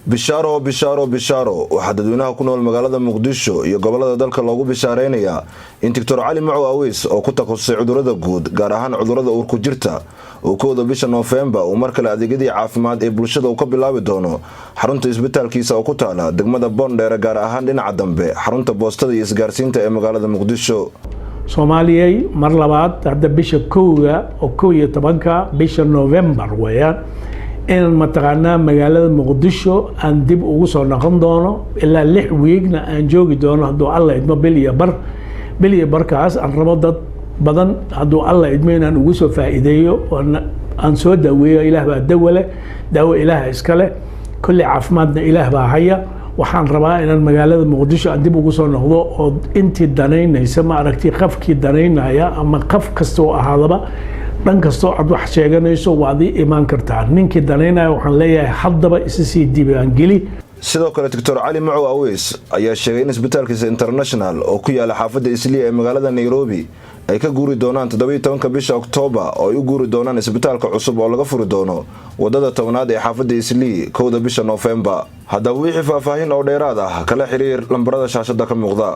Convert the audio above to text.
bishaaro waxaa dadweynaha ku nool magaalada Muqdisho iyo gobolada dalka loogu bishaareynaya in Dr. Cali Macow Aweys oo ku takhasusay cudurrada guud gaar ahaan cudurrada uurku jirta oo kooda bisha November uu markale adeegyadii caafimaad ee bulshada uu ka bilaabi doono xarunta isbitaalkiisa oo ku taala degmada Boondheere gaar ahaan dhinaca dambe xarunta boostada iyo isgaarsiinta ee magaalada Muqdisho. Soomaaliyay mar labaad hadda bisha 11 bisha November weeyaan in mataqaanaa magaalada Muqdisho aan dib ugu soo noqon doono ilaa 6 weekna aan joogi doono hadduu alla idmo bil iyo barkaas aan rabo dad badan hadduu alla idmo inaan ugu soo faa'iideeyo aan soo daaweeyo. Ilaah baa daawo ilaah iska leh kulli caafimaadna ilaah baa haya. waxaan rabaa inaan magaalada Muqdisho aan dib ugu soo noqdo oo intii danaynaysa ma aragtay qafkii danaynaya ama qaf kasta oo ahaadaba dhan kasto aad wax sheeganayso waad iimaan kartaa. ninkii danaynaya waxaan leeyahay haddaba isii diiwaan geli. sidoo kale Dr. Cali Macow Aweys ayaa sheegay in isbitaalkiisa international oo ku yaala xaafadda Islii ee magaalada Nairobi ay ka guuri doonaan 17 bisha October oo ay u guuri doonaan isbitaalka cusub oo laga furi doono wadada 10aad ee xaafadda Islii 1 bisha November. haddaba wixii faahfaahin oo dheeraad ah kala xiriir lambarada shaashada ka muuqda.